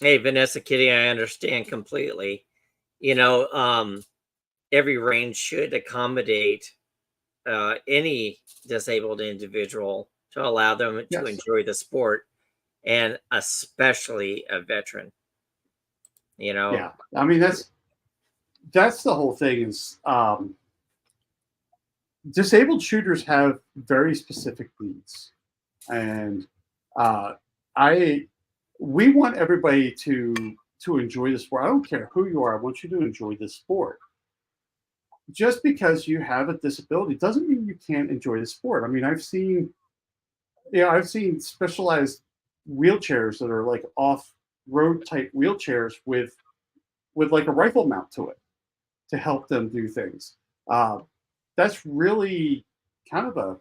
Hey, Vanessa Kitty, I understand completely. Every range should accommodate any disabled individual to allow them to Yes. enjoy the sport, and especially a veteran. Yeah. I mean, that's the whole thing is disabled shooters have very specific needs. And we want everybody to enjoy the sport. I don't care who you are. I want you to enjoy the sport. Just because you have a disability doesn't mean you can't enjoy the sport. I mean, I've seen specialized wheelchairs that are like off-road type wheelchairs with like a rifle mount to it to help them do things. That's really kind of a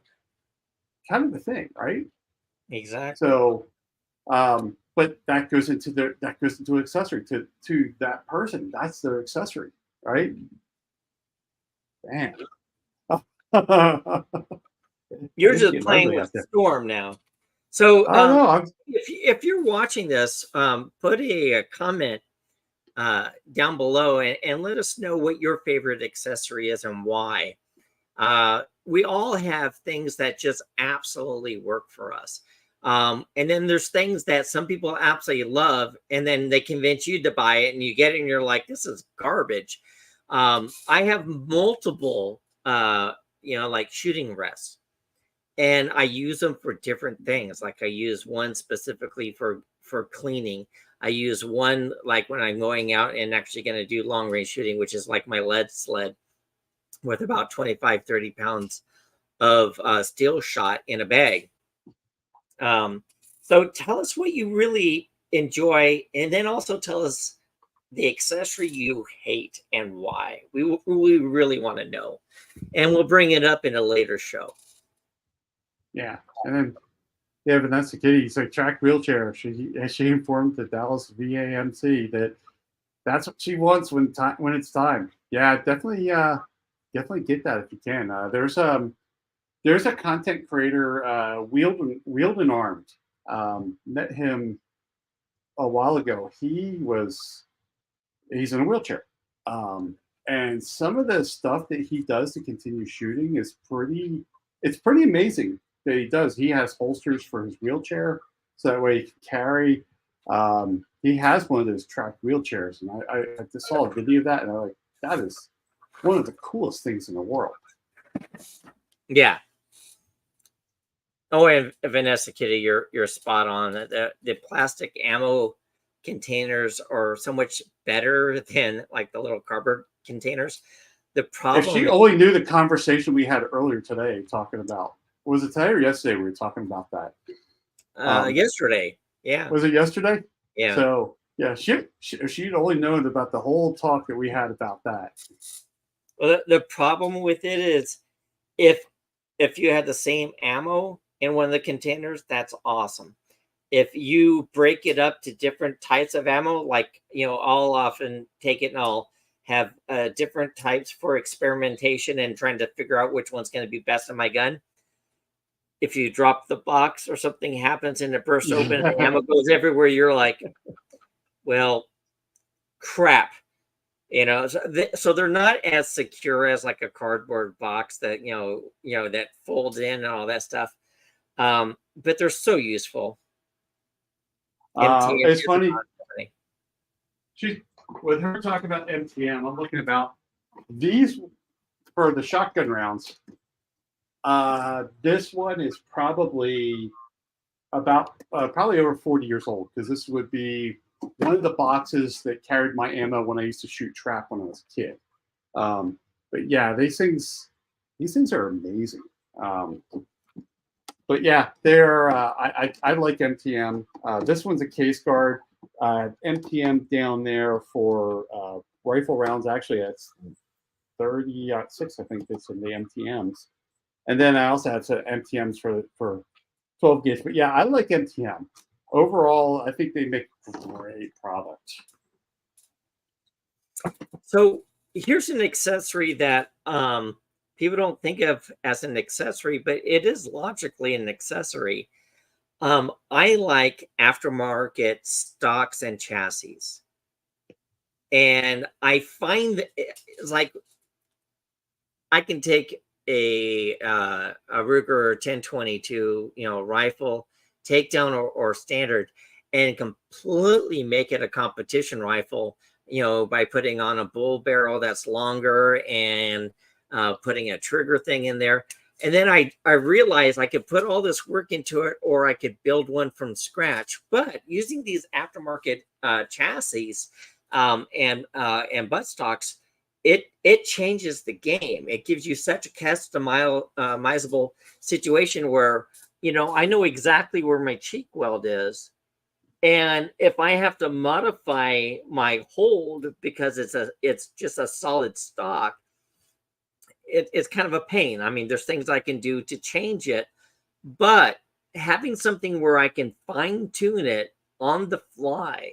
thing, right? Exactly. So, but that goes into accessory to that person. That's their accessory, right? Damn. You're It's just getting playing ugly with out there. Storm now. So I know. if you're watching this, put a comment down below and let us know what your favorite accessory is and why. We all have things that just absolutely work for us. And then there's things that some people absolutely love, and then they convince you to buy it, and you get it, and you're like, this is garbage. I have multiple, like shooting rests, and I use them for different things. Like I use one specifically for cleaning. I use one like when I'm going out and actually going to do long range shooting, which is like my lead sled with about 25, 30 pounds of steel shot in a bag. So tell us what you really enjoy, and then also tell us the accessory you hate and why. We really want to know, and we'll bring it up in a later show. Yeah, and then Vanessa Kitty, so track wheelchair. She informed the Dallas VAMC that that's what she wants when it's time. Yeah, definitely get that if you can. There's a content creator, Wheeled and Armed. Met him a while ago. He's in a wheelchair, and some of the stuff that he does to continue shooting is pretty amazing. That he does. He has holsters for his wheelchair, so that way he can carry. He has one of those tracked wheelchairs, and I just saw a video of that, and I'm like, that is one of the coolest things in the world. Yeah. Oh, and Vanessa Kitty, you're spot on. The plastic ammo containers are so much better than like the little cardboard containers. The problem, if she only knew the conversation we had earlier today, talking about, was it today or yesterday we were talking about that? Yesterday. Yeah. Was it yesterday? Yeah. So yeah, she'd only known about the whole talk that we had about that. Well, the problem with it is if you had the same ammo in one of the containers, that's awesome. If you break it up to different types of ammo, like, I'll often take it and I'll have different types for experimentation and trying to figure out which one's going to be best in my gun. If you drop the box or something happens and it bursts open and the ammo goes everywhere, you're like, well, crap. So they're not as secure as like a cardboard box that that folds in and all that stuff, but they're so useful. It's funny. With her talking about MTM, I'm looking about these for the shotgun rounds. This one is probably probably over 40 years old, because this would be one of the boxes that carried my ammo when I used to shoot trap when I was a kid. But yeah, these things are amazing. But yeah, they're I like MTM. This one's a case guard. MTM down there for rifle rounds. Actually, that's 30-6. I think it's in the MTMs. And then I also have some MTMs for 12 gauge. But yeah, I like MTM. Overall, I think they make great product. So here's an accessory that people don't think of as an accessory, but it is logically an accessory. I like aftermarket stocks and chassis. And I find that it's like I can take a Ruger 1022, rifle, takedown or standard, and completely make it a competition rifle, by putting on a bull barrel that's longer and putting a trigger thing in there. And then I realized I could put all this work into it, or I could build one from scratch. But using these aftermarket chassis and buttstocks, it changes the game. It gives you such a customizable situation where I know exactly where my cheek weld is, and if I have to modify my hold because it's just a solid stock, it's kind of a pain. I mean, there's things I can do to change it, but having something where I can fine tune it on the fly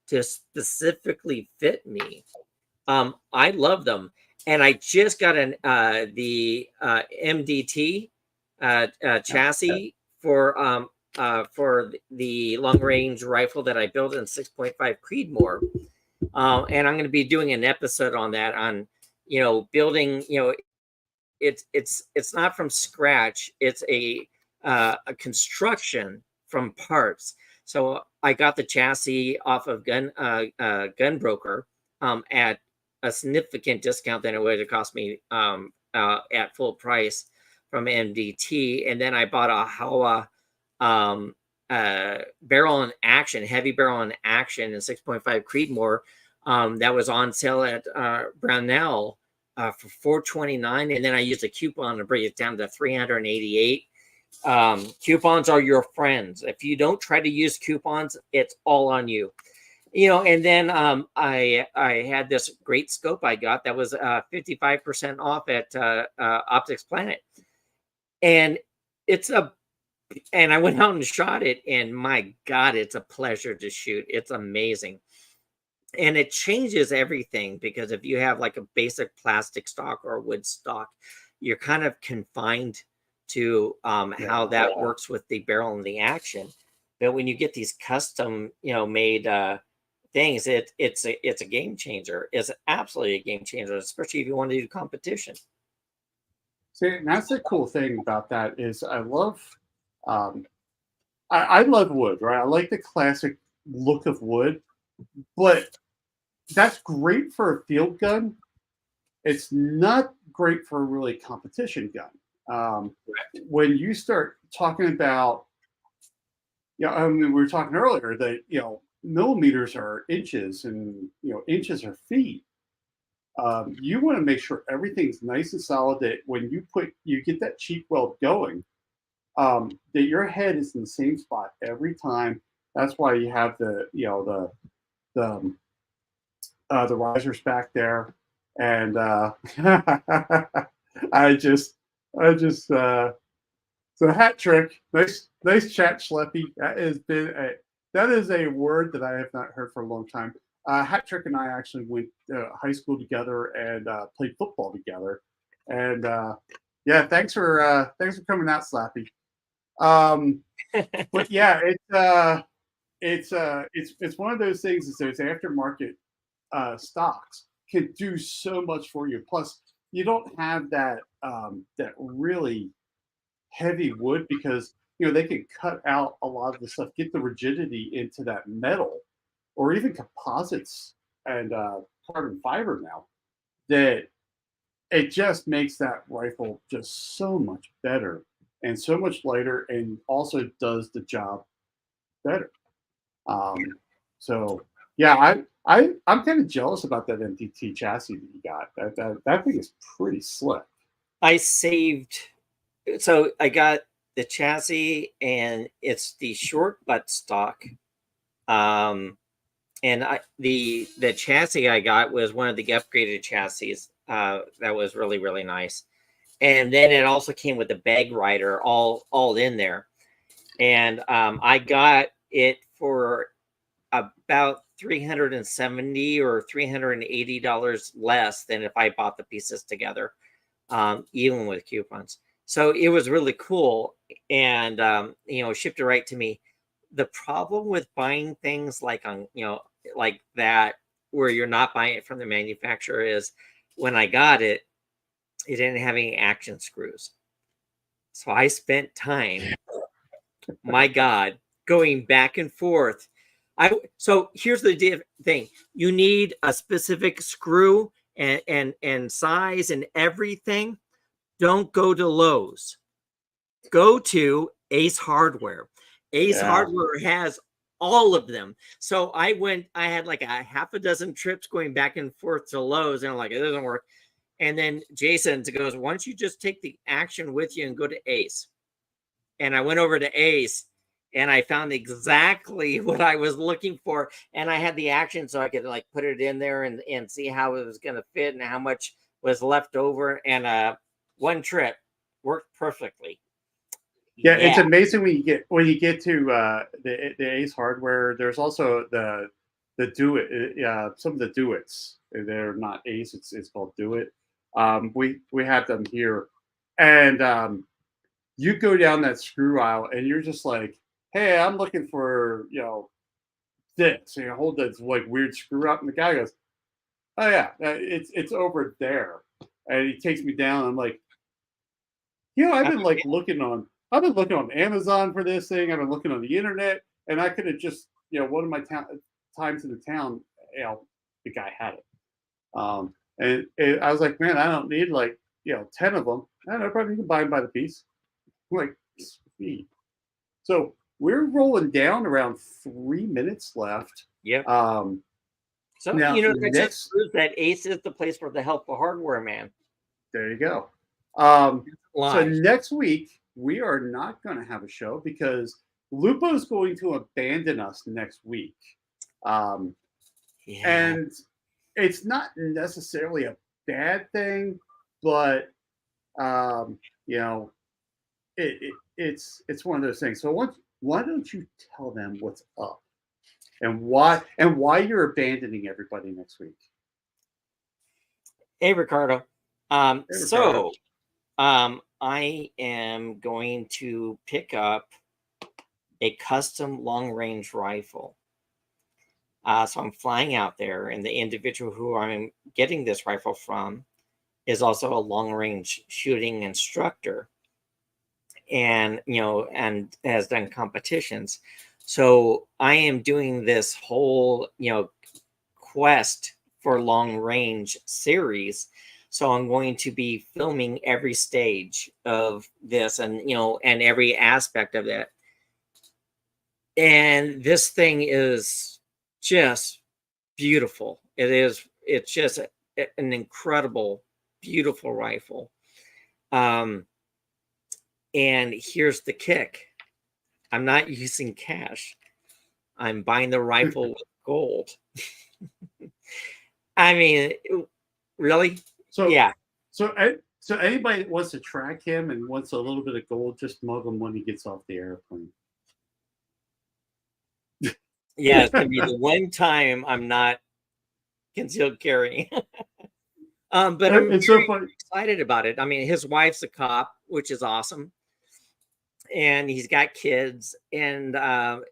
to specifically fit me, I love them. And I just got the MDT chassis for the long range rifle that I built in 6.5 Creedmoor. And I'm going to be doing an episode on that, on building. It's not from scratch. It's a construction from parts. So I got the chassis off of Gunbroker at a significant discount than it would have cost me at full price from MDT. And then I bought a Howa barrel in action, heavy barrel in action in 6.5 Creedmoor that was on sale at Brownell for $429, and then I used a coupon to bring it down to $388. Coupons are your friends. If you don't try to use coupons, it's all on you. And then I had this great scope I got that was 55% off at Optics Planet, and I went out and shot it, and my God, it's a pleasure to shoot. It's amazing. And it changes everything, because if you have like a basic plastic stock or wood stock, you're kind of confined to how that works with the barrel and the action. But when you get these custom, made things, it's a game changer. It's absolutely a game changer, especially if you want to do competition. See, and that's the cool thing about that is I love, I love wood, right? I like the classic look of wood, but that's great for a field gun. It's not great for a really competition gun. When you start talking about, I mean, we were talking earlier that millimeters are inches, and inches are feet. You want to make sure everything's nice and solid. That when you get that cheek weld going, that your head is in the same spot every time. That's why you have the risers back there, and so hat trick, nice chat, Schleppy. That is a word that I have not heard for a long time. Hat trick and I actually went to high school together and played football together, and yeah, thanks for coming out, Slappy. But yeah, it's one of those things. Is those aftermarket stocks can do so much for you. Plus, you don't have that really heavy wood, because they can cut out a lot of the stuff, get the rigidity into that metal, or even composites and carbon fiber now, that it just makes that rifle just so much better and so much lighter, and also does the job better. So yeah, I'm kind of jealous about that MDT chassis that you got. That thing is pretty slick. So I got the chassis, and it's the short butt stock. And the chassis I got was one of the upgraded chassis. That was really, really nice. And then it also came with the bag rider all in there. And I got it for about $370 or $380 less than if I bought the pieces together. even with coupons. So it was really cool, and shipped it right to me. The problem with buying things like on like that, where you're not buying it from the manufacturer, is when I got it, it didn't have any action screws. So I spent time, my God, going back and forth. So here's the thing: you need a specific screw and size and everything. Don't go to Lowe's. Go to Ace Hardware. Ace Hardware has all of them. So I had like a half a dozen trips going back and forth to Lowe's, and I'm like, it doesn't work. And then Jason goes, why don't you just take the action with you and go to Ace? And I went over to Ace, and I found exactly what I was looking for. And I had the action, so I could like put it in there and see how it was going to fit and how much was left over. And one trip worked perfecly. Yeah, it's amazing when you get to the Ace Hardware. There's also the Do It. Some of the Do It's. They're not Ace. It's called Do It. We have them here, and you go down that screw aisle, and you're just like, hey, I'm looking for this. And you hold this like weird screw up, and the guy goes, oh yeah, it's over there, and he takes me down. I'm like, I've been like I've been looking on Amazon for this thing. I've been looking on the internet, and I could have just, one of my times in the town, the guy had it. And I was like, man, I don't need 10 of them. I don't know, probably you can buy them by the piece. I'm like, sweet. So we're rolling down around 3 minutes left. Yep. So now, that just proves that Ace is the place for the helpful hardware man. There you go. So next week we are not going to have a show because Lupo is going to abandon us next week. And it's not necessarily a bad thing, but it's one of those things. So why don't you tell them what's up and why you're abandoning everybody next week? Hey, Ricardo. I am going to pick up a custom long-range rifle. So I'm flying out there, and the individual who I'm getting this rifle from is also a long-range shooting instructor, and and has done competitions. So I am doing this whole quest for long-range series. So I'm going to be filming every stage of this and and every aspect of it. And this thing is just beautiful. It's just an incredible, beautiful rifle. And here's the kick. I'm not using cash. I'm buying the rifle with gold. I mean, really? So yeah. So anybody that wants to track him and wants a little bit of gold, just mug him when he gets off the airplane. Yeah, it's gonna be the one time I'm not concealed carrying. But I'm very excited about it. I mean, his wife's a cop, which is awesome, and he's got kids, and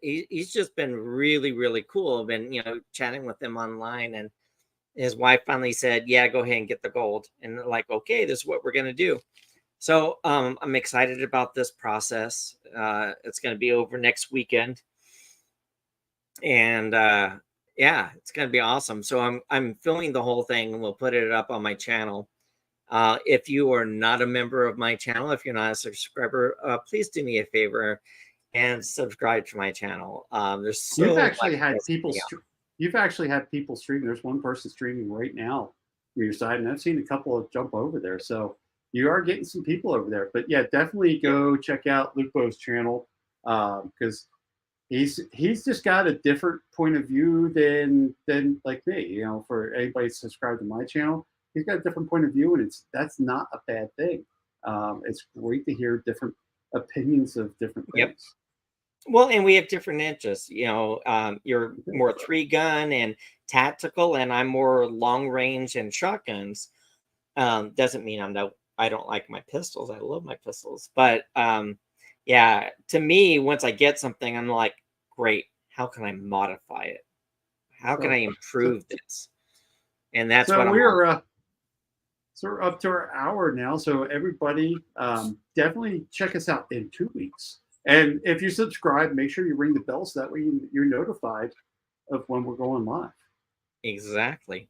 he's just been really, really cool. I've been chatting with him online, and his wife finally said, yeah, go ahead and get the gold. And they're like, okay, this is what we're going to do. So I'm excited about this process. It's going to be over next weekend. And yeah, it's going to be awesome. So I'm filming the whole thing, and we'll put it up on my channel. If you are not a member of my channel, if you're not a subscriber, please do me a favor and subscribe to my channel. There's so You've actually had people stream. There's one person streaming right now from your side, and I've seen a couple of jump over there. So you are getting some people over there. But yeah, definitely go check out Lupo's channel because he's just got a different point of view than like me. For anybody subscribed to my channel, he's got a different point of view, and that's not a bad thing. It's great to hear different opinions of different things. Yep. Well, and we have different interests. You're more 3-gun and tactical, and I'm more long range and shotguns. Doesn't mean I I don't like my pistols. I love my pistols, but yeah, to me, once I get something, I'm like, great. How can I modify it? How can I improve this? And that's what I'm. So we're up to our hour now. So everybody, definitely check us out in 2 weeks. And if you subscribe, make sure you ring the bell so that way you're notified of when we're going live. Exactly.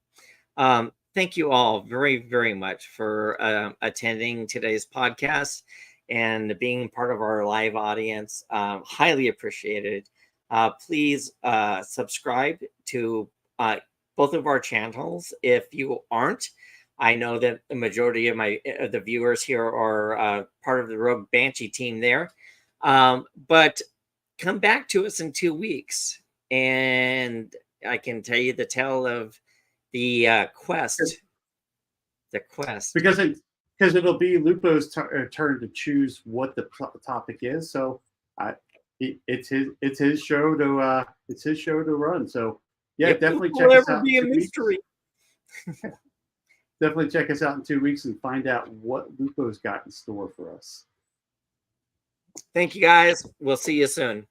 Thank you all very, very much for attending today's podcast and being part of our live audience. Highly appreciated. Please subscribe to both of our channels if you aren't. I know that the majority of the viewers here are part of the Rogue Banshee team there. But come back to us in 2 weeks, and I can tell you the tale of the quest. The quest. Because it'll be Lupo's turn to choose what the topic is. So it's his show to run. So yeah, if definitely check us out. Be a mystery. Definitely check us out in 2 weeks and find out what Lupo's got in store for us. Thank you, guys. We'll see you soon.